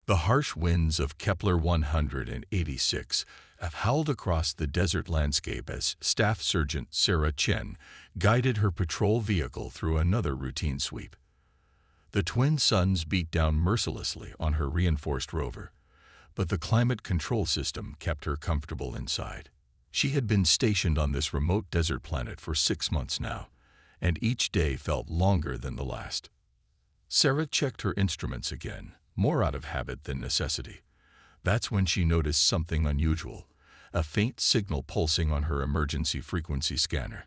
The harsh winds of Kepler 186 have howled across the desert landscape as Staff Sergeant Sarah Chen guided her patrol vehicle through another routine sweep. The twin suns beat down mercilessly on her reinforced rover, but the climate control system kept her comfortable inside. She had been stationed on this remote desert planet for 6 months now, and each day felt longer than the last. Sarah checked her instruments again, more out of habit than necessity. That's when she noticed something unusual, a faint signal pulsing on her emergency frequency scanner.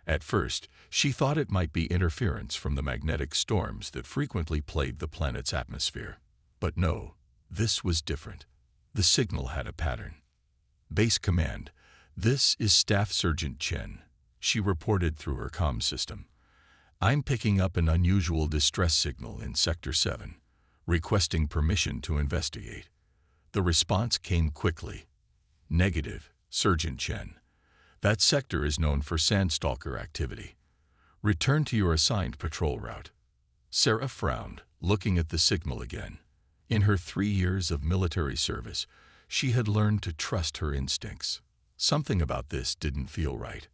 At first, she thought it might be interference from the magnetic storms that frequently plagued the planet's atmosphere. But no, this was different. The signal had a pattern. Base command, this is Staff Sergeant Chen, she reported through her comm system. I'm picking up an unusual distress signal in Sector 7, requesting permission to investigate. The response came quickly. Negative, Sergeant Chen. That sector is known for sandstalker activity. Return to your assigned patrol route. Sarah frowned, looking at the signal again. In her 3 years of military service, she had learned to trust her instincts. Something about this didn't feel right.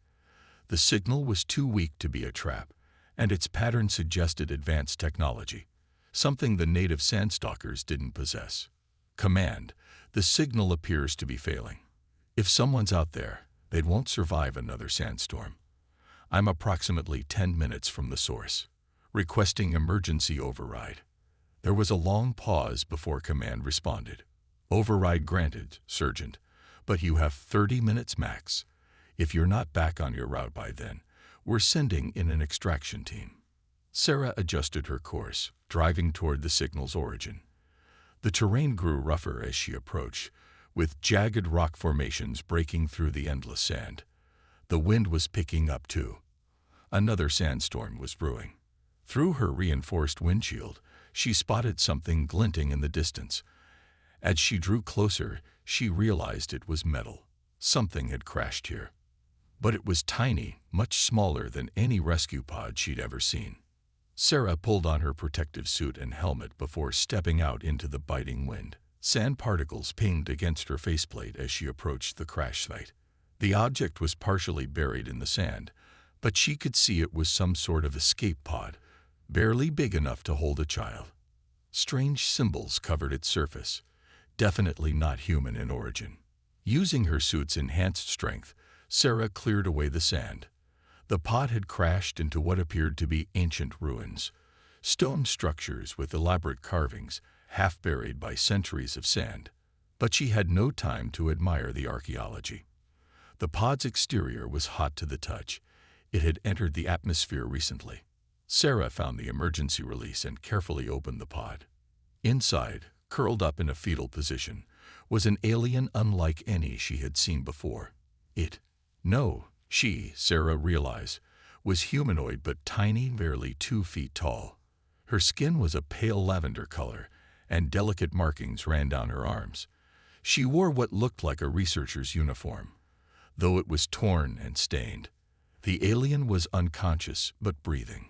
The signal was too weak to be a trap, and its pattern suggested advanced technology, something the native sandstalkers didn't possess. Command, the signal appears to be failing. If someone's out there, they won't survive another sandstorm. I'm approximately 10 minutes from the source, requesting emergency override. There was a long pause before command responded. Override granted, Sergeant, but you have 30 minutes max. If you're not back on your route by then, we're sending in an extraction team. Sarah adjusted her course, driving toward the signal's origin. The terrain grew rougher as she approached, with jagged rock formations breaking through the endless sand. The wind was picking up too. Another sandstorm was brewing. Through her reinforced windshield, she spotted something glinting in the distance. As she drew closer, she realized it was metal. Something had crashed here. But it was tiny, much smaller than any rescue pod she'd ever seen. Sarah pulled on her protective suit and helmet before stepping out into the biting wind. Sand particles pinged against her faceplate as she approached the crash site. The object was partially buried in the sand, but she could see it was some sort of escape pod, barely big enough to hold a child. Strange symbols covered its surface, definitely not human in origin. Using her suit's enhanced strength, Sarah cleared away the sand. The pod had crashed into what appeared to be ancient ruins, stone structures with elaborate carvings, half buried by centuries of sand. But she had no time to admire the archaeology. The pod's exterior was hot to the touch. It had entered the atmosphere recently. Sarah found the emergency release and carefully opened the pod. Inside, curled up in a fetal position, was an alien unlike any she had seen before. Sarah realized, was humanoid but tiny, barely 2 feet tall. Her skin was a pale lavender color, and delicate markings ran down her arms. She wore what looked like a researcher's uniform, though it was torn and stained. The alien was unconscious but breathing.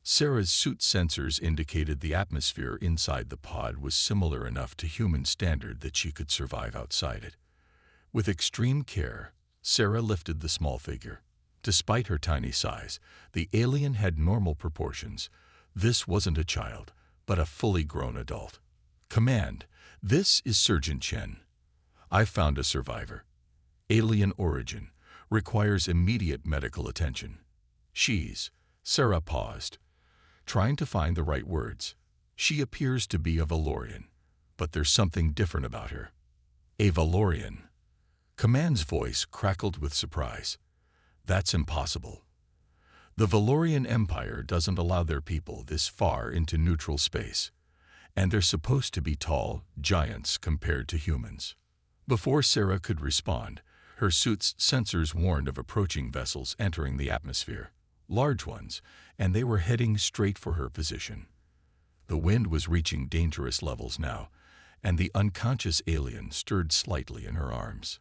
Sarah's suit sensors indicated the atmosphere inside the pod was similar enough to human standard that she could survive outside it. With extreme care, Sarah lifted the small figure. Despite her tiny size, the alien had normal proportions. This wasn't a child, but a fully grown adult. Command, this is Sergeant Chen. I found a survivor. Alien origin, requires immediate medical attention. Sarah paused, trying to find the right words. She appears to be a Valorian, but there's something different about her. A Valorian. Command's voice crackled with surprise. That's impossible. The Valorian Empire doesn't allow their people this far into neutral space, and they're supposed to be tall giants compared to humans. Before Sarah could respond, her suit's sensors warned of approaching vessels entering the atmosphere, large ones, and they were heading straight for her position. The wind was reaching dangerous levels now, and the unconscious alien stirred slightly in her arms.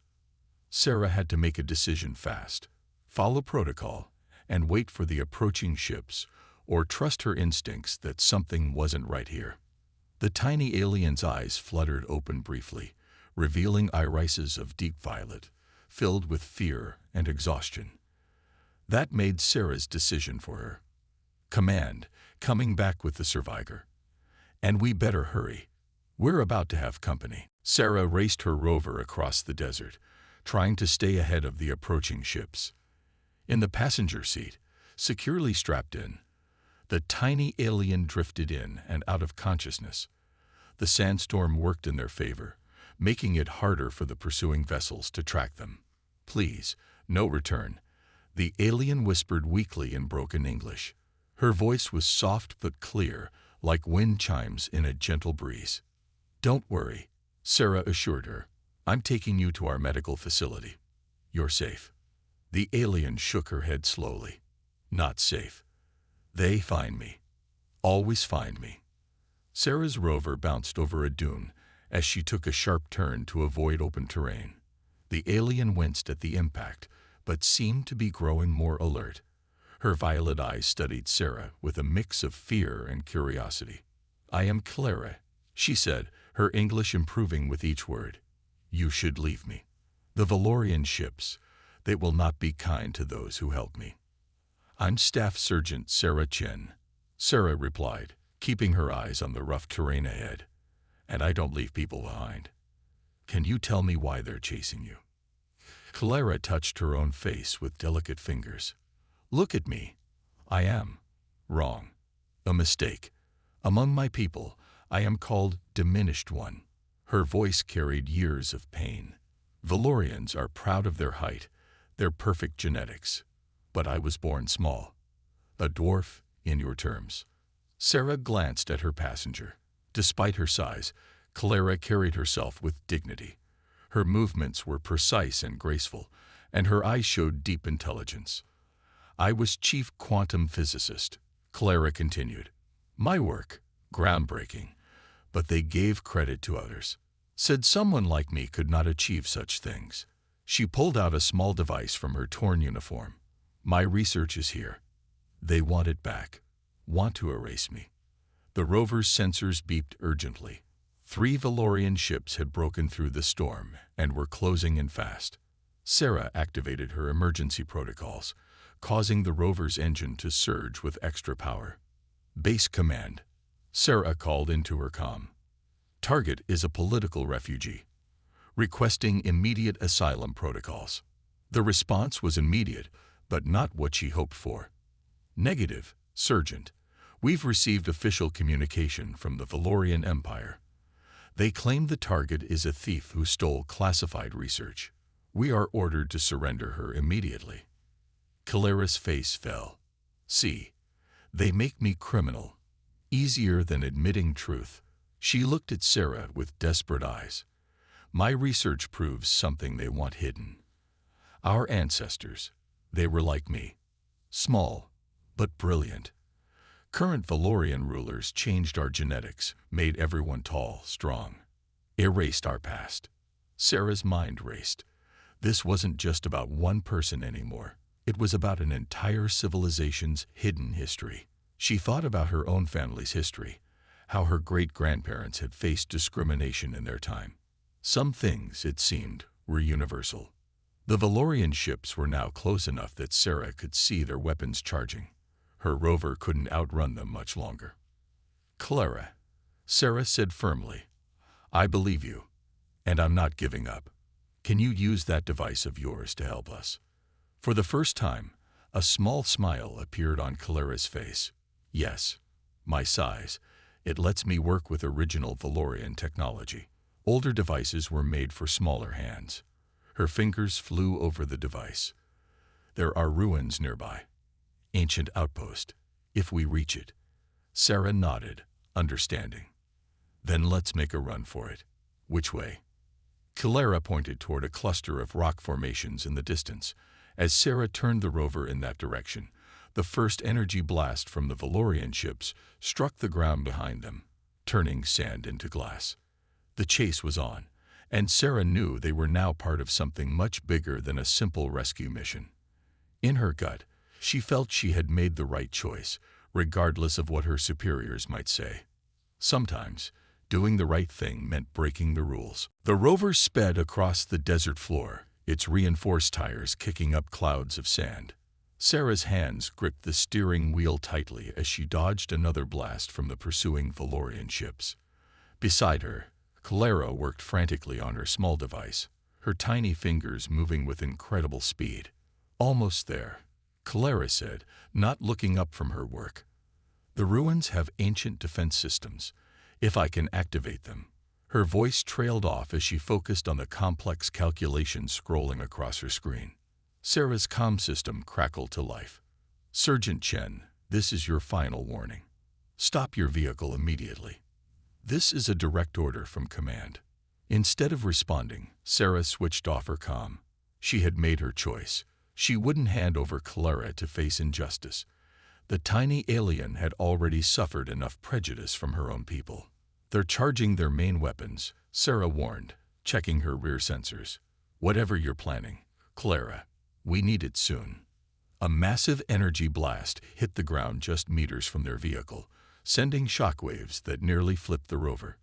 Sarah had to make a decision fast: follow protocol and wait for the approaching ships, or trust her instincts that something wasn't right here. The tiny alien's eyes fluttered open briefly, revealing irises of deep violet, filled with fear and exhaustion. That made Sarah's decision for her. Command, coming back with the survivor. And we better hurry. We're about to have company. Sarah raced her rover across the desert, trying to stay ahead of the approaching ships. In the passenger seat, securely strapped in, the tiny alien drifted in and out of consciousness. The sandstorm worked in their favor, making it harder for the pursuing vessels to track them. Please, no return, the alien whispered weakly in broken English. Her voice was soft but clear, like wind chimes in a gentle breeze. Don't worry, Sarah assured her. I'm taking you to our medical facility. You're safe. The alien shook her head slowly. Not safe. They find me. Always find me. Sarah's rover bounced over a dune as she took a sharp turn to avoid open terrain. The alien winced at the impact, but seemed to be growing more alert. Her violet eyes studied Sarah with a mix of fear and curiosity. I am Clara, she said, her English improving with each word. You should leave me. The Valorian ships, they will not be kind to those who help me. I'm Staff Sergeant Sarah Chen, Sarah replied, keeping her eyes on the rough terrain ahead. And I don't leave people behind. Can you tell me why they're chasing you? Clara touched her own face with delicate fingers. Look at me. I am wrong. A mistake. Among my people, I am called Diminished One. Her voice carried years of pain. Valorians are proud of their height, their perfect genetics. But I was born small. A dwarf, in your terms. Sarah glanced at her passenger. Despite her size, Clara carried herself with dignity. Her movements were precise and graceful, and her eyes showed deep intelligence. I was chief quantum physicist, Clara continued. My work, groundbreaking, but they gave credit to others. Said someone like me could not achieve such things. She pulled out a small device from her torn uniform. My research is here. They want it back. Want to erase me. The rover's sensors beeped urgently. 3 Valorian ships had broken through the storm and were closing in fast. Sarah activated her emergency protocols, causing the rover's engine to surge with extra power. Base command. Sarah called into her comm. Target is a political refugee, requesting immediate asylum protocols. The response was immediate, but not what she hoped for. Negative, Sergeant. We've received official communication from the Valorian Empire. They claim the target is a thief who stole classified research. We are ordered to surrender her immediately. Clara's face fell. See, they make me criminal. Easier than admitting truth. She looked at Sarah with desperate eyes. My research proves something they want hidden. Our ancestors, they were like me. Small, but brilliant. Current Valorian rulers changed our genetics, made everyone tall, strong. Erased our past. Sarah's mind raced. This wasn't just about one person anymore. It was about an entire civilization's hidden history. She thought about her own family's history, how her great-grandparents had faced discrimination in their time. Some things, it seemed, were universal. The Valorian ships were now close enough that Sarah could see their weapons charging. Her rover couldn't outrun them much longer. Clara, Sarah said firmly, I believe you, and I'm not giving up. Can you use that device of yours to help us? For the first time, a small smile appeared on Clara's face. Yes, my size. It lets me work with original Valorian technology. Older devices were made for smaller hands. Her fingers flew over the device. There are ruins nearby. Ancient outpost, if we reach it. Sarah nodded, understanding. Then let's make a run for it. Which way? Clara pointed toward a cluster of rock formations in the distance. As Sarah turned the rover in that direction, the first energy blast from the Valorian ships struck the ground behind them, turning sand into glass. The chase was on, and Sarah knew they were now part of something much bigger than a simple rescue mission. In her gut, she felt she had made the right choice, regardless of what her superiors might say. Sometimes, Doing the right thing meant breaking the rules. The rover sped across the desert floor, its reinforced tires kicking up clouds of sand. Sarah's hands gripped the steering wheel tightly as she dodged another blast from the pursuing Valorian ships. Beside her, Clara worked frantically on her small device, her tiny fingers moving with incredible speed. "Almost there," Clara said, not looking up from her work. "The ruins have ancient defense systems. If I can activate them." Her voice trailed off as she focused on the complex calculations scrolling across her screen. Sarah's comm system crackled to life. "Sergeant Chen, this is your final warning. Stop your vehicle immediately. This is a direct order from command." Instead of responding, Sarah switched off her comm. She had made her choice. She wouldn't hand over Clara to face injustice. The tiny alien had already suffered enough prejudice from her own people. "They're charging their main weapons," Sarah warned, checking her rear sensors. "Whatever you're planning, Clara, we need it soon." A massive energy blast hit the ground just meters from their vehicle, sending shockwaves that nearly flipped the rover.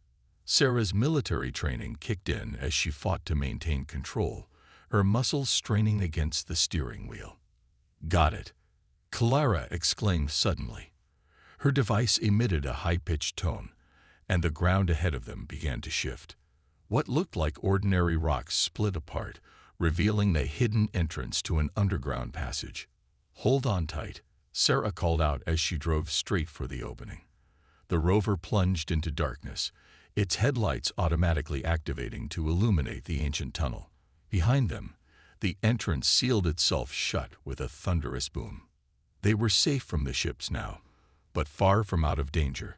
Sarah's military training kicked in as she fought to maintain control, her muscles straining against the steering wheel. "Got it," Clara exclaimed suddenly. Her device emitted a high-pitched tone, and the ground ahead of them began to shift. What looked like ordinary rocks split apart, revealing the hidden entrance to an underground passage. "Hold on tight," Sarah called out as she drove straight for the opening. The rover plunged into darkness, its headlights automatically activating to illuminate the ancient tunnel. Behind them, the entrance sealed itself shut with a thunderous boom. They were safe from the ships now, but far from out of danger.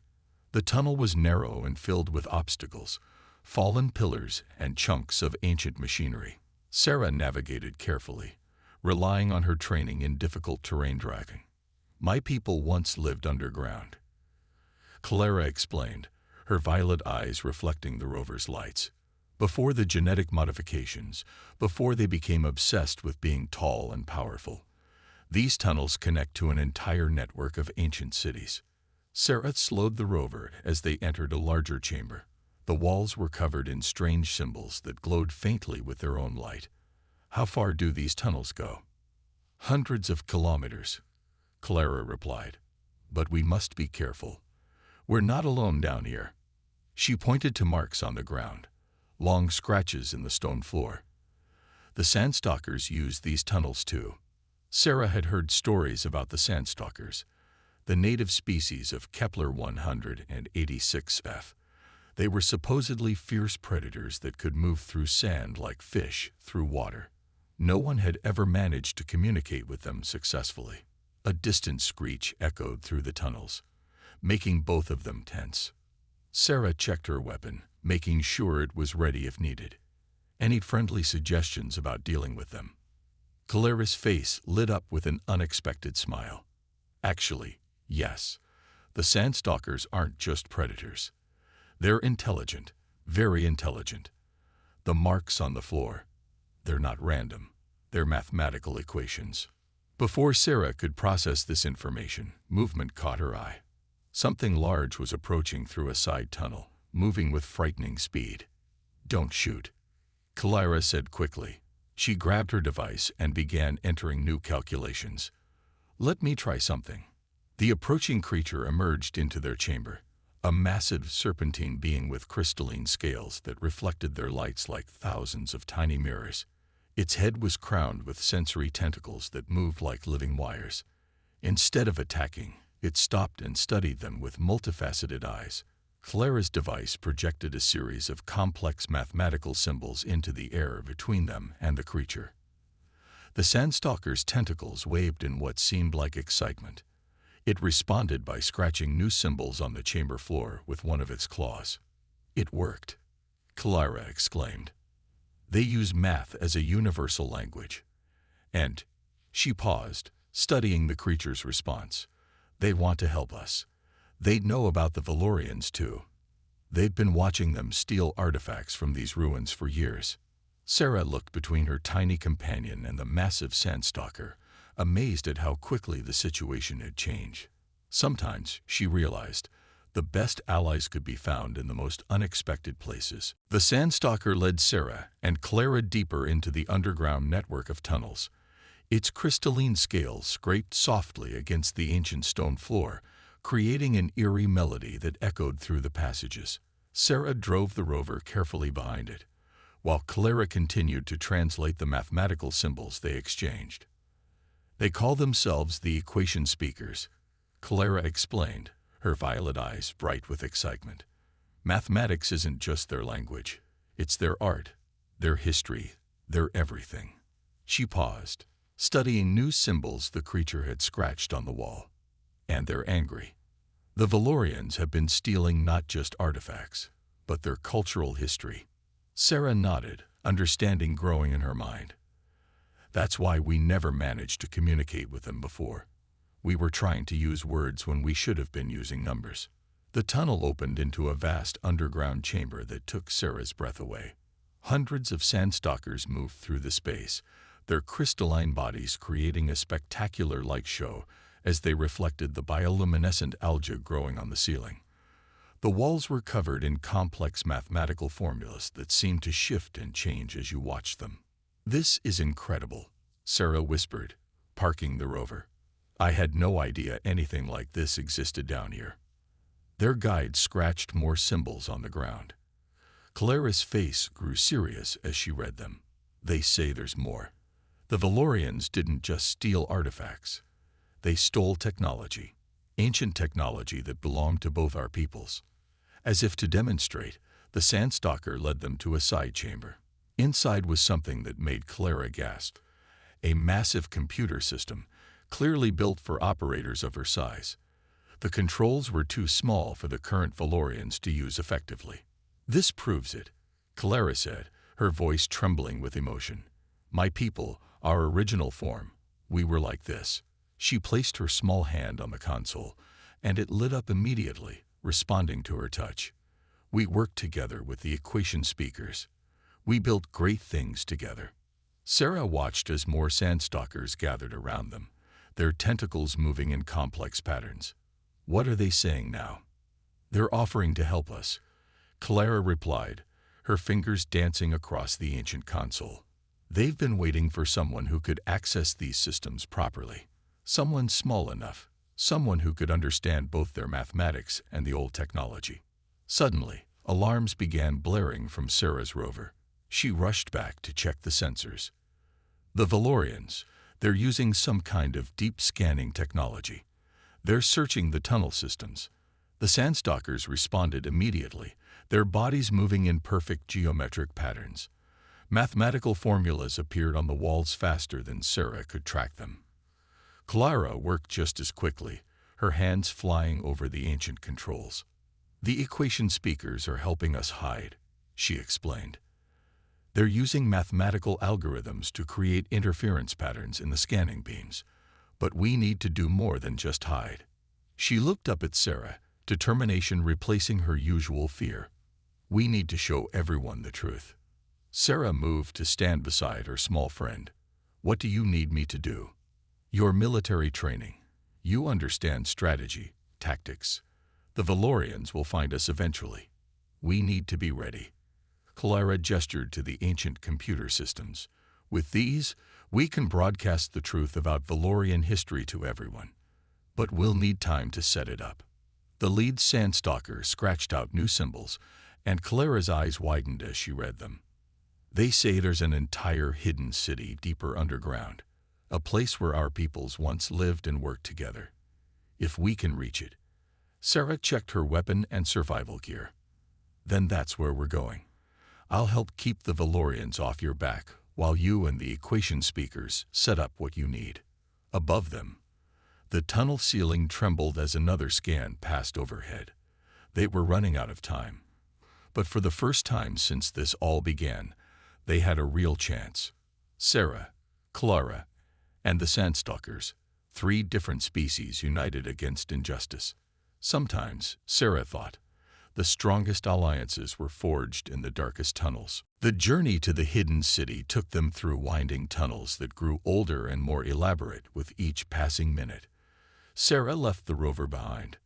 The tunnel was narrow and filled with obstacles, fallen pillars, and chunks of ancient machinery. Sarah navigated carefully, relying on her training in difficult terrain driving. "My people once lived underground," Clara explained, her violet eyes reflecting the rover's lights. "Before the genetic modifications, before they became obsessed with being tall and powerful. These tunnels connect to an entire network of ancient cities." Sarah slowed the rover as they entered a larger chamber. The walls were covered in strange symbols that glowed faintly with their own light. "How far do these tunnels go?" "Hundreds of kilometers," Clara replied. "But we must be careful. We're not alone down here." She pointed to marks on the ground, long scratches in the stone floor. "The Sandstalkers used these tunnels too." Sarah had heard stories about the Sandstalkers, the native species of Kepler 186f. They were supposedly fierce predators that could move through sand like fish through water. No one had ever managed to communicate with them successfully. A distant screech echoed through the tunnels, making both of them tense. Sarah checked her weapon, making sure it was ready if needed. Any friendly suggestions about dealing with them? Clara's face lit up with an unexpected smile. "Actually, yes. The Sandstalkers aren't just predators. They're intelligent, very intelligent. The marks on the floor, they're not random. They're mathematical equations." Before Sarah could process this information, movement caught her eye. Something large was approaching through a side tunnel, moving with frightening speed. "Don't shoot," Clara said quickly. She grabbed her device and began entering new calculations. "Let me try something." The approaching creature emerged into their chamber, a massive serpentine being with crystalline scales that reflected their lights like thousands of tiny mirrors. Its head was crowned with sensory tentacles that moved like living wires. Instead of attacking, it stopped and studied them with multifaceted eyes. Clara's device projected a series of complex mathematical symbols into the air between them and the creature. The Sandstalker's tentacles waved in what seemed like excitement. It responded by scratching new symbols on the chamber floor with one of its claws. "It worked," Clara exclaimed. "They use math as a universal language. And," she paused, studying the creature's response, "they want to help us. They know about the Valorians too. They've been watching them steal artifacts from these ruins for years." Sarah looked between her tiny companion and the massive Sandstalker, amazed at how quickly the situation had changed. Sometimes, she realized, The best allies could be found in the most unexpected places. The Sandstalker led Sarah and Clara deeper into the underground network of tunnels. Its crystalline scales scraped softly against the ancient stone floor, creating an eerie melody that echoed through the passages. Sarah drove the rover carefully behind it, while Clara continued to translate the mathematical symbols they exchanged. "They call themselves the equation speakers," Clara explained, her violet eyes bright with excitement. "Mathematics isn't just their language. It's their art, their history, their everything." She paused, studying new symbols the creature had scratched on the wall. "And they're angry. The Valorians have been stealing not just artifacts, but their cultural history." Sarah nodded, understanding growing in her mind. "That's why we never managed to communicate with them before. We were trying to use words when we should have been using numbers." The tunnel opened into a vast underground chamber that took Sarah's breath away. Hundreds of Sandstalkers moved through the space, their crystalline bodies creating a spectacular light show as they reflected the bioluminescent algae growing on the ceiling. The walls were covered in complex mathematical formulas that seemed to shift and change as you watched them. "This is incredible," Sarah whispered, parking the rover. "I had no idea anything like this existed down here." Their guide scratched more symbols on the ground. Clara's face grew serious as she read them. "They say there's more. The Valorians didn't just steal artifacts. They stole technology, ancient technology that belonged to both our peoples." As if to demonstrate, the Sandstalker led them to a side chamber. Inside was something that made Clara gasp. A massive computer system, clearly built for operators of her size. The controls were too small for the current Valorians to use effectively. "This proves it," Clara said, her voice trembling with emotion. "My people, our original form, we were like this." She placed her small hand on the console, and it lit up immediately, responding to her touch. "We worked together with the equation speakers. We built great things together." Sarah watched as more Sandstalkers gathered around them, their tentacles moving in complex patterns. "What are they saying now?" "They're offering to help us," Clara replied, her fingers dancing across the ancient console. "They've been waiting for someone who could access these systems properly. Someone small enough, someone who could understand both their mathematics and the old technology." Suddenly, alarms began blaring from Sarah's rover. She rushed back to check the sensors. "The Valorians, they're using some kind of deep scanning technology. They're searching the tunnel systems." The Sandstalkers responded immediately, their bodies moving in perfect geometric patterns. Mathematical formulas appeared on the walls faster than Sarah could track them. Clara worked just as quickly, her hands flying over the ancient controls. "The equation speakers are helping us hide," she explained. "They're using mathematical algorithms to create interference patterns in the scanning beams. But we need to do more than just hide." She looked up at Sarah, determination replacing her usual fear. "We need to show everyone the truth." Sarah moved to stand beside her small friend. "What do you need me to do?" "Your military training. You understand strategy, tactics. The Valorians will find us eventually. We need to be ready." Clara gestured to the ancient computer systems. "With these, we can broadcast the truth about Valorian history to everyone. But we'll need time to set it up." The lead Sandstalker scratched out new symbols, and Clara's eyes widened as she read them. "They say there's an entire hidden city deeper underground, a place where our peoples once lived and worked together. If we can reach it." Sarah checked her weapon and survival gear. "Then that's where we're going. I'll help keep the Valorians off your back while you and the equation speakers set up what you need." Above them, the tunnel ceiling trembled as another scan passed overhead. They were running out of time. But for the first time since this all began, they had a real chance. Sarah, Clara, and the Sandstalkers, 3 different species united against injustice. Sometimes, Sarah thought, the strongest alliances were forged in the darkest tunnels. The journey to the hidden city took them through winding tunnels that grew older and more elaborate with each passing minute. Sarah left the rover behind.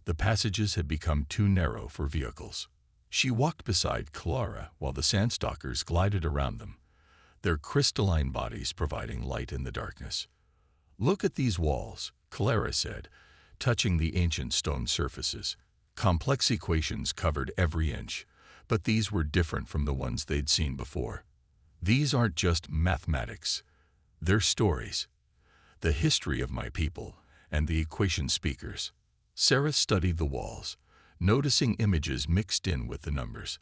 The passages had become too narrow for vehicles. She walked beside Clara while the Sandstalkers glided around them, their crystalline bodies providing light in the darkness. "Look at these walls," Clara said, touching the ancient stone surfaces. Complex equations covered every inch, but these were different from the ones they'd seen before. "These aren't just mathematics. They're stories. The history of my people and the equation speakers." Sarah studied the walls, noticing images mixed in with the numbers.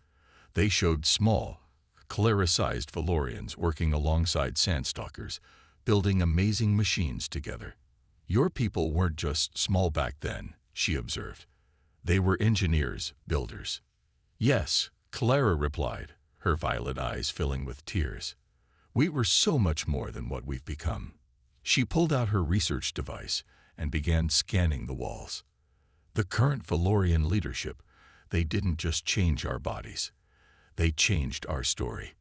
They showed small, Clara-sized Valorians working alongside Sandstalkers, building amazing machines together. "Your people weren't just small back then," she observed. "They were engineers, builders." "Yes," Clara replied, her violet eyes filling with tears. "We were so much more than what we've become." She pulled out her research device and began scanning the walls. "The current Valorian leadership, they didn't just change our bodies. They changed our story."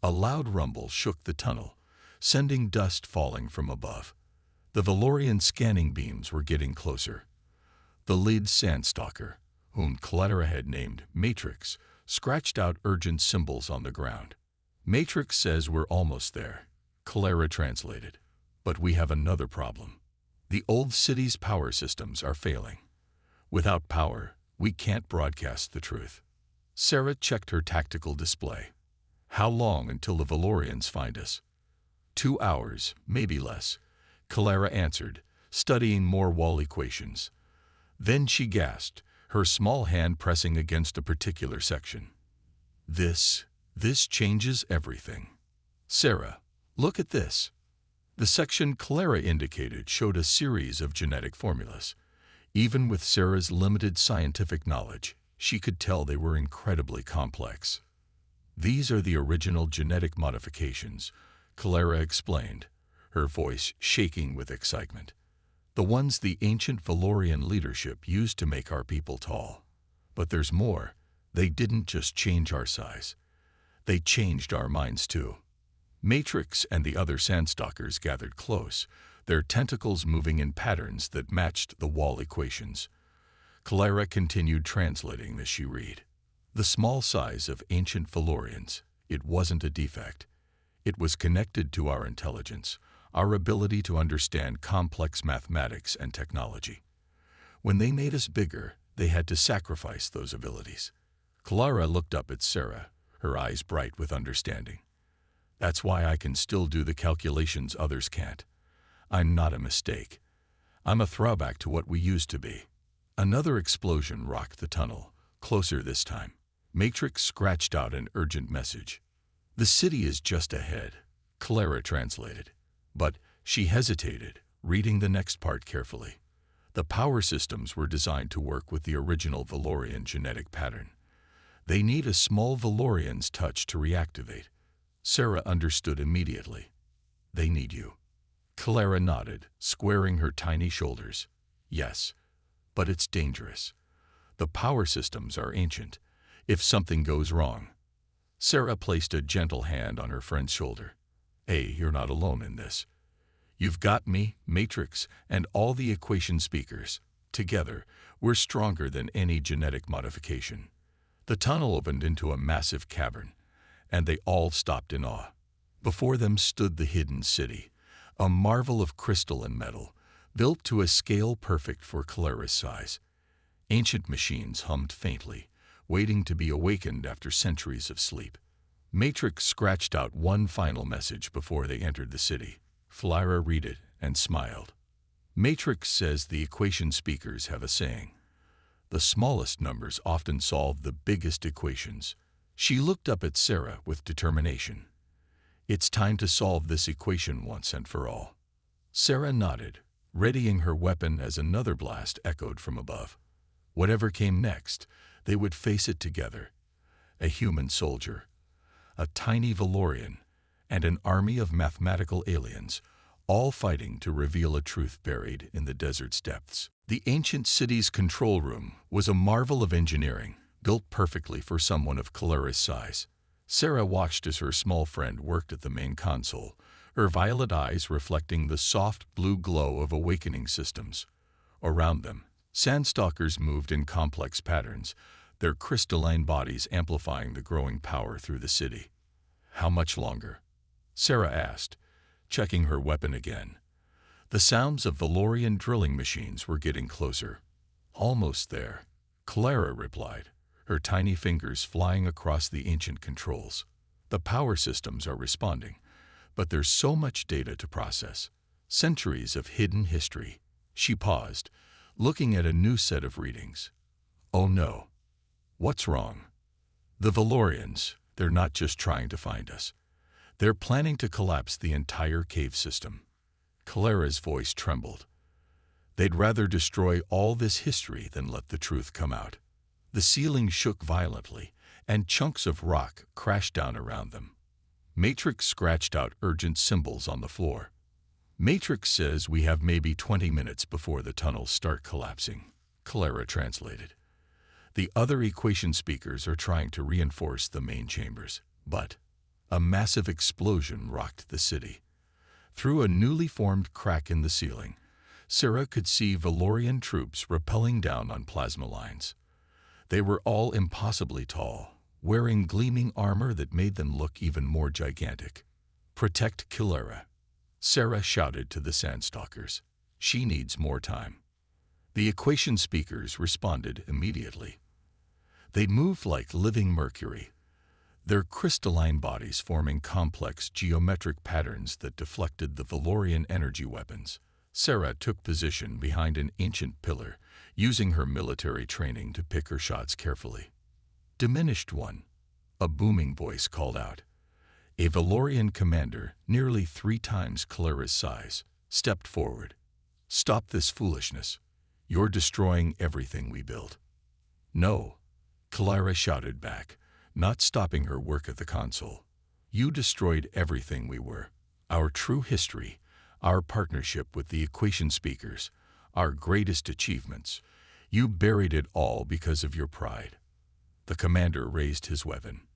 A loud rumble shook the tunnel, sending dust falling from above. The Valorian scanning beams were getting closer. The lead Sandstalker, whom Clara had named Matrix, scratched out urgent symbols on the ground. "Matrix says we're almost there," Clara translated. "But we have another problem. The old city's power systems are failing. Without power, we can't broadcast the truth." Sarah checked her tactical display. "How long until the Valorians find us?" 2 hours, maybe less," Clara answered, studying more wall equations. Then she gasped, her small hand pressing against a particular section. This changes everything." "Sarah, look at this." The section Clara indicated showed a series of genetic formulas. Even with Sarah's limited scientific knowledge, she could tell they were incredibly complex. "These are the original genetic modifications," Clara explained, her voice shaking with excitement. "The ones the ancient Valorian leadership used to make our people tall. But there's more. They didn't just change our size. They changed our minds too." Matrix and the other Sandstalkers gathered close, their tentacles moving in patterns that matched the wall equations. Clara continued translating as she read. "The small size of ancient Valorians, it wasn't a defect. It was connected to our intelligence, our ability to understand complex mathematics and technology. When they made us bigger, they had to sacrifice those abilities." Clara looked up at Sarah, her eyes bright with understanding. "That's why I can still do the calculations others can't. I'm not a mistake. I'm a throwback to what we used to be." Another explosion rocked the tunnel, closer this time. Matrix scratched out an urgent message. "The city is just ahead," Clara translated. But she hesitated, reading the next part carefully. The power systems were designed to work with the original Valorian genetic pattern. They need a small Valorian's touch to reactivate. Sarah understood immediately. "They need you." Clara nodded, squaring her tiny shoulders. "Yes, but it's dangerous. The power systems are ancient. If something goes wrong..." Sarah placed a gentle hand on her friend's shoulder. "Hey, you're not alone in this. You've got me, Matrix, and all the equation speakers. Together, we're stronger than any genetic modification." The tunnel opened into a massive cavern, and they all stopped in awe. Before them stood the hidden city, a marvel of crystal and metal, built to a scale perfect for Clara's size. Ancient machines hummed faintly, waiting to be awakened after centuries of sleep. Matrix scratched out one final message before they entered the city. Clara read it and smiled. "Matrix says the equation speakers have a saying. The smallest numbers often solve the biggest equations." She looked up at Sarah with determination. "It's time to solve this equation once and for all." Sarah nodded, readying her weapon as another blast echoed from above. Whatever came next, they would face it together. A human soldier, a tiny Valorian, and an army of mathematical aliens, all fighting to reveal a truth buried in the desert's depths. The ancient city's control room was a marvel of engineering, built perfectly for someone of Clara's size. Sarah watched as her small friend worked at the main console, her violet eyes reflecting the soft blue glow of awakening systems. Around them, Sandstalkers moved in complex patterns, their crystalline bodies amplifying the growing power through the city. "How much longer?" Sarah asked, checking her weapon again. The sounds of Valorian drilling machines were getting closer. "Almost there," Clara replied, her tiny fingers flying across the ancient controls. "The power systems are responding, but there's so much data to process. Centuries of hidden history." She paused, looking at a new set of readings. "Oh no. What's wrong?" "The Valorians, they're not just trying to find us. They're planning to collapse the entire cave system." Clara's voice trembled. "They'd rather destroy all this history than let the truth come out." The ceiling shook violently, and chunks of rock crashed down around them. Matrix scratched out urgent symbols on the floor. "Matrix says we have maybe 20 minutes before the tunnels start collapsing," Clara translated. "The other equation speakers are trying to reinforce the main chambers, but..." A massive explosion rocked the city. Through a newly formed crack in the ceiling, Sarah could see Valorian troops rappelling down on plasma lines. They were all impossibly tall, wearing gleaming armor that made them look even more gigantic. "Protect Clara," Sarah shouted to the Sandstalkers. "She needs more time." The equation speakers responded immediately. They moved like living mercury, their crystalline bodies forming complex geometric patterns that deflected the Valorian energy weapons. Sarah took position behind an ancient pillar, using her military training to pick her shots carefully. "Diminished one," a booming voice called out. A Valorian commander, nearly 3 times Clara's size, stepped forward. "Stop this foolishness. You're destroying everything we built." "No," Clara shouted back, not stopping her work at the console. "You destroyed everything we were. Our true history, our partnership with the equation speakers, our greatest achievements. You buried it all because of your pride." The commander raised his weapon.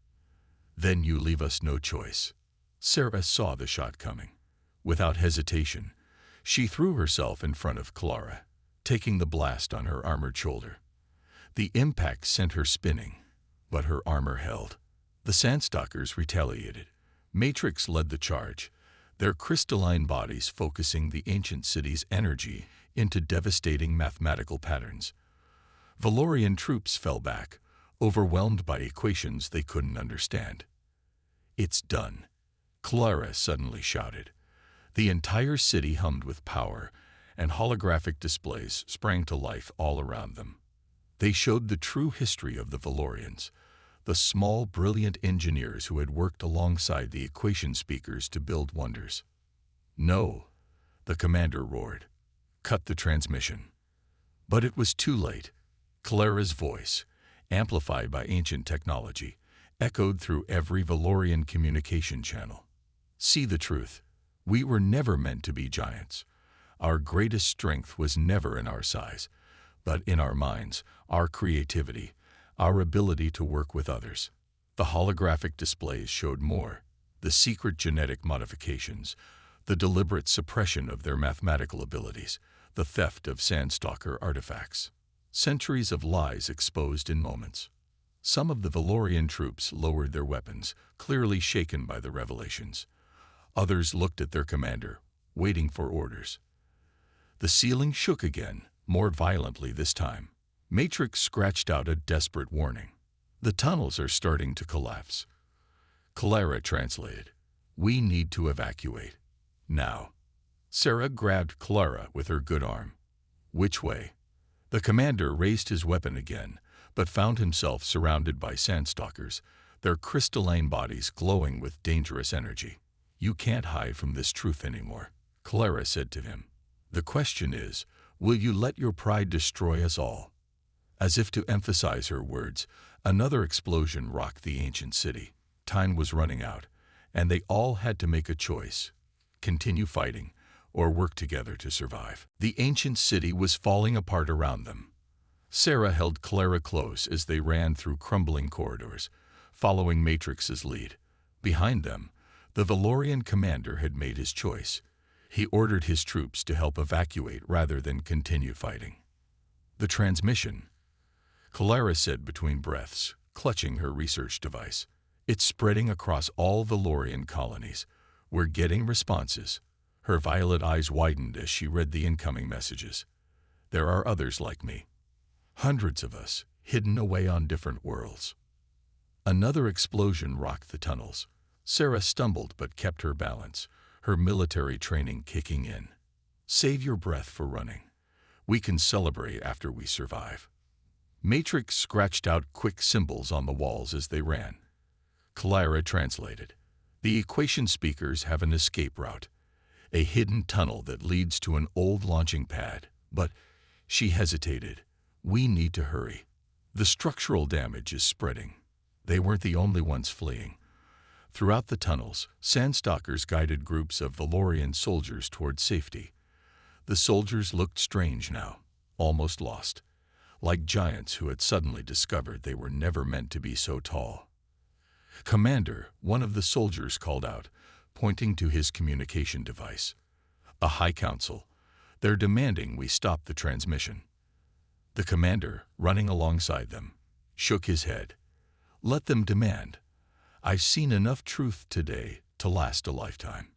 "Then you leave us no choice." Sarah saw the shot coming. Without hesitation, she threw herself in front of Clara, taking the blast on her armored shoulder. The impact sent her spinning, but her armor held. The Sandstalkers retaliated. Matrix led the charge, their crystalline bodies focusing the ancient city's energy into devastating mathematical patterns. Valorian troops fell back, overwhelmed by equations they couldn't understand. "It's done," Clara suddenly shouted. The entire city hummed with power, and holographic displays sprang to life all around them. They showed the true history of the Valorians, the small, brilliant engineers who had worked alongside the equation speakers to build wonders. "No," the commander roared. "Cut the transmission." But it was too late. Clara's voice, amplified by ancient technology, echoed through every Valorian communication channel. "See the truth. We were never meant to be giants. Our greatest strength was never in our size, but in our minds, our creativity, our ability to work with others." The holographic displays showed more: the secret genetic modifications, the deliberate suppression of their mathematical abilities, the theft of Sandstalker artifacts. Centuries of lies exposed in moments. Some of the Valorian troops lowered their weapons, clearly shaken by the revelations. Others looked at their commander, waiting for orders. The ceiling shook again, more violently this time. Matrix scratched out a desperate warning. "The tunnels are starting to collapse." Clara translated. "We need to evacuate. Now." Sarah grabbed Clara with her good arm. "Which way?" The commander raised his weapon again, but found himself surrounded by Sandstalkers, their crystalline bodies glowing with dangerous energy. "You can't hide from this truth anymore," Clara said to him. "The question is, will you let your pride destroy us all?" As if to emphasize her words, another explosion rocked the ancient city. Time was running out, and they all had to make a choice: continue fighting, or work together to survive. The ancient city was falling apart around them. Sarah held Clara close as they ran through crumbling corridors, following Matrix's lead. Behind them, the Valorian commander had made his choice. He ordered his troops to help evacuate rather than continue fighting. The transmission, Clara said between breaths, clutching her research device. It's spreading across all Valorian colonies. We're getting responses. Her violet eyes widened as she read the incoming messages. There are others like me. Hundreds of us, hidden away on different worlds. Another explosion rocked the tunnels. Sarah stumbled but kept her balance, her military training kicking in. Save your breath for running. We can celebrate after we survive. Matrix scratched out quick symbols on the walls as they ran. Clara translated. The equation speakers have an escape route, a hidden tunnel that leads to an old launching pad. But she hesitated. We need to hurry. The structural damage is spreading. They weren't the only ones fleeing. Throughout the tunnels, Sandstalkers guided groups of Valorian soldiers toward safety. The soldiers looked strange now, almost lost, like giants who had suddenly discovered they were never meant to be so tall. Commander, one of the soldiers called out, pointing to his communication device. A High Council. They're demanding we stop the transmission. The commander, running alongside them, shook his head. Let them demand. I've seen enough truth today to last a lifetime.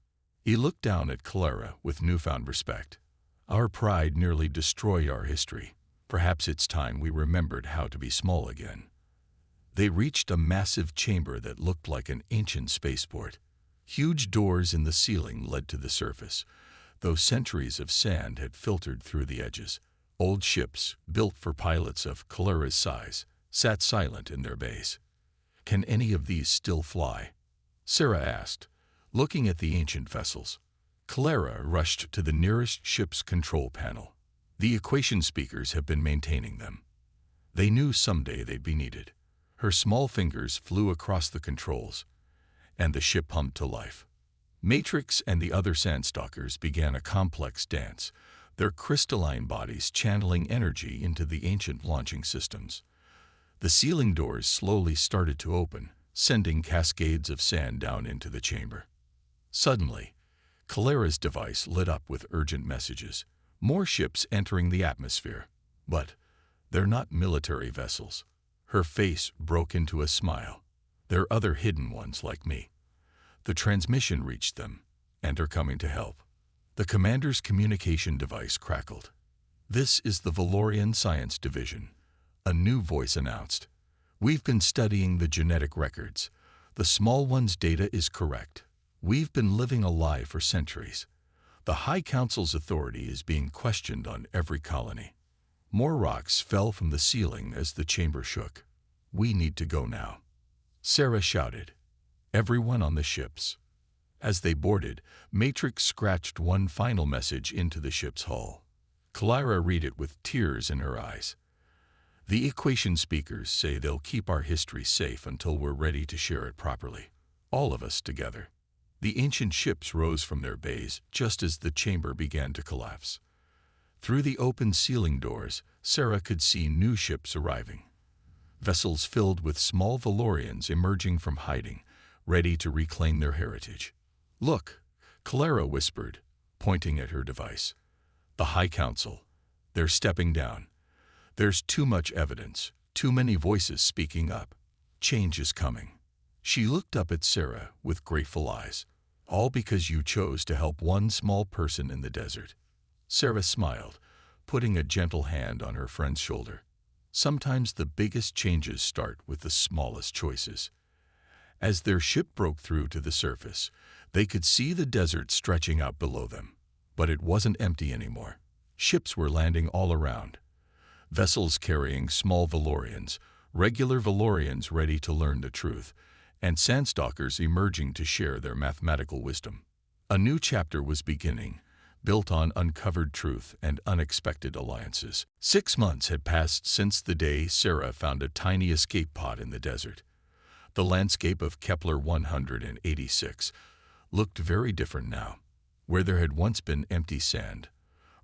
He looked down at Clara with newfound respect. Our pride nearly destroyed our history. Perhaps it's time we remembered how to be small again. They reached a massive chamber that looked like an ancient spaceport. Huge doors in the ceiling led to the surface, though centuries of sand had filtered through the edges. Old ships, built for pilots of Clara's size, sat silent in their bays. Can any of these still fly? Sarah asked, looking at the ancient vessels. Clara rushed to the nearest ship's control panel. The equation speakers have been maintaining them. They knew someday they'd be needed. Her small fingers flew across the controls, and the ship hummed to life. Matrix and the other Sandstalkers began a complex dance, their crystalline bodies channeling energy into the ancient launching systems. The ceiling doors slowly started to open, sending cascades of sand down into the chamber. Suddenly, Clara's device lit up with urgent messages. More ships entering the atmosphere. But they're not military vessels. Her face broke into a smile. They're other hidden ones like me. The transmission reached them, and are coming to help. The commander's communication device crackled. This is the Valorian Science Division. A new voice announced. We've been studying the genetic records. The small one's data is correct. We've been living a lie for centuries. The High Council's authority is being questioned on every colony. More rocks fell from the ceiling as the chamber shook. We need to go now. Sarah shouted. Everyone on the ships. As they boarded, Matrix scratched one final message into the ship's hull. Clara read it with tears in her eyes. The equation speakers say they'll keep our history safe until we're ready to share it properly. All of us together. The ancient ships rose from their bays just as the chamber began to collapse. Through the open ceiling doors, Sarah could see new ships arriving. Vessels filled with small Valorians emerging from hiding, ready to reclaim their heritage. Look, Clara whispered, pointing at her device. The High Council. They're stepping down. There's too much evidence, too many voices speaking up. Change is coming. She looked up at Sarah with grateful eyes. All because you chose to help one small person in the desert. Sarah smiled, putting a gentle hand on her friend's shoulder. Sometimes the biggest changes start with the smallest choices. As their ship broke through to the surface, they could see the desert stretching out below them. But it wasn't empty anymore. Ships were landing all around. Vessels carrying small Valorians, regular Valorians ready to learn the truth, and Sandstalkers emerging to share their mathematical wisdom. A new chapter was beginning, built on uncovered truth and unexpected alliances. 6 months had passed since the day Sarah found a tiny escape pod in the desert. The landscape of Kepler 186 looked very different now. Where there had once been empty sand,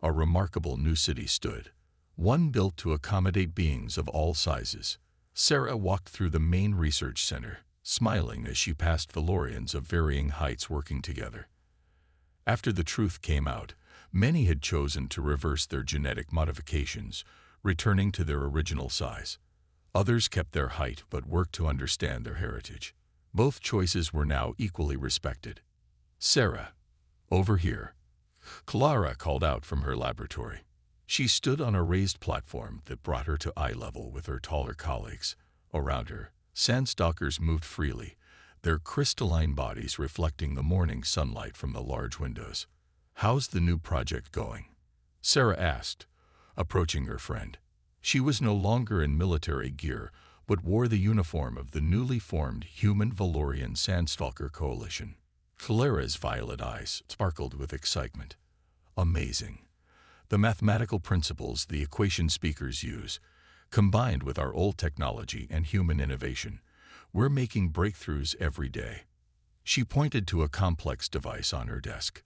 a remarkable new city stood, one built to accommodate beings of all sizes. Sarah walked through the main research center, smiling as she passed Valorians of varying heights working together. After the truth came out, many had chosen to reverse their genetic modifications, returning to their original size. Others kept their height but worked to understand their heritage. Both choices were now equally respected. "Sarah, over here," Clara called out from her laboratory. She stood on a raised platform that brought her to eye level with her taller colleagues. Around her, sandstalkers moved freely, their crystalline bodies reflecting the morning sunlight from the large windows. "How's the new project going?" Sarah asked, approaching her friend. She was no longer in military gear, but wore the uniform of the newly formed Human Valorian Sandstalker Coalition. Clara's violet eyes sparkled with excitement. "Amazing. The mathematical principles the equation speakers use, combined with our old technology and human innovation, we're making breakthroughs every day." She pointed to a complex device on her desk.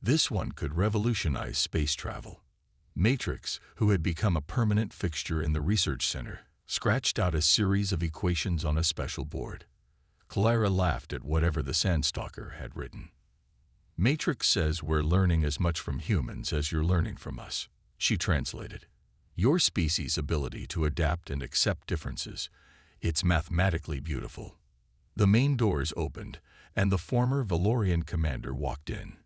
This one could revolutionize space travel. Matrix, who had become a permanent fixture in the research center, scratched out a series of equations on a special board. Clara laughed at whatever the Sandstalker had written. "Matrix says we're learning as much from humans as you're learning from us," she translated. "Your species' ability to adapt and accept differences, it's mathematically beautiful." The main doors opened, and the former Valorian commander walked in.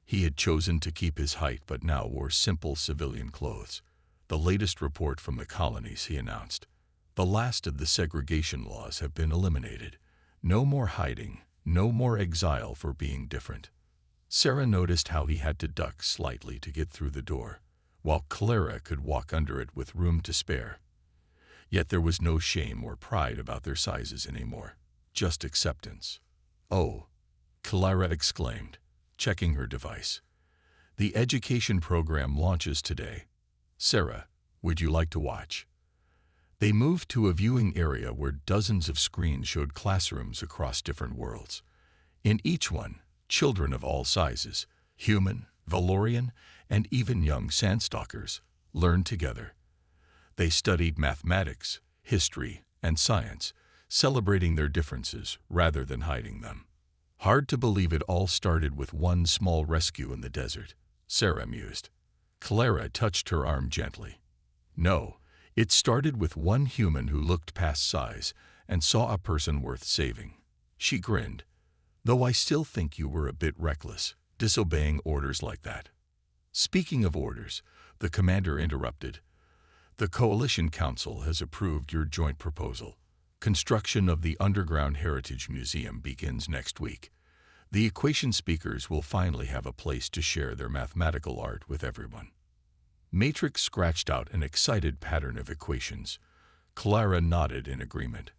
He had chosen to keep his height but now wore simple civilian clothes. "The latest report from the colonies," he announced. "The last of the segregation laws have been eliminated. No more hiding, no more exile for being different." Sarah noticed how he had to duck slightly to get through the door, while Clara could walk under it with room to spare. Yet there was no shame or pride about their sizes anymore, just acceptance. "Oh," Clara exclaimed, checking her device. "The education program launches today. Sarah, would you like to watch?" They moved to a viewing area where dozens of screens showed classrooms across different worlds. In each one, children of all sizes, human, Valorian, and even young sandstalkers, learned together. They studied mathematics, history, and science, celebrating their differences rather than hiding them. "Hard to believe it all started with one small rescue in the desert," Sarah mused. Clara touched her arm gently. "No, it started with one human who looked past size and saw a person worth saving." She grinned. "Though I still think you were a bit reckless, disobeying orders like that." "Speaking of orders," the commander interrupted, "the Coalition Council has approved your joint proposal. Construction of the Underground Heritage Museum begins next week. The equation speakers will finally have a place to share their mathematical art with everyone." Matrix scratched out an excited pattern of equations. Clara nodded in agreement.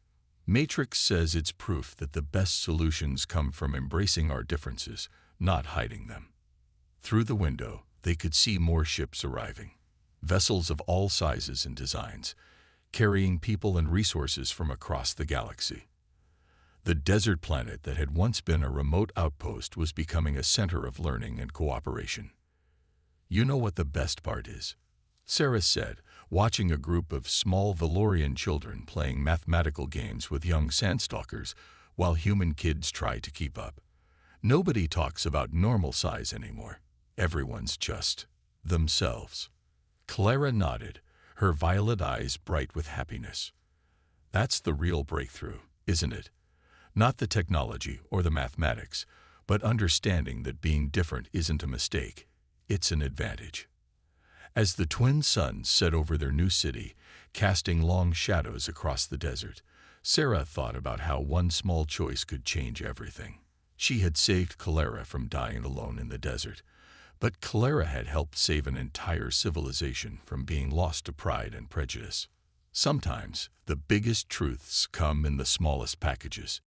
"Matrix says it's proof that the best solutions come from embracing our differences, not hiding them." Through the window, they could see more ships arriving. Vessels of all sizes and designs, carrying people and resources from across the galaxy. The desert planet that had once been a remote outpost was becoming a center of learning and cooperation. "You know what the best part is?" Sarah said, watching a group of small Valorian children playing mathematical games with young sandstalkers while human kids try to keep up. "Nobody talks about normal size anymore. Everyone's just themselves." Clara nodded, her violet eyes bright with happiness. "That's the real breakthrough, isn't it? Not the technology or the mathematics, but understanding that being different isn't a mistake, it's an advantage." As the twin suns set over their new city, casting long shadows across the desert, Sarah thought about how one small choice could change everything. She had saved Clara from dying alone in the desert, but Clara had helped save an entire civilization from being lost to pride and prejudice. Sometimes, the biggest truths come in the smallest packages.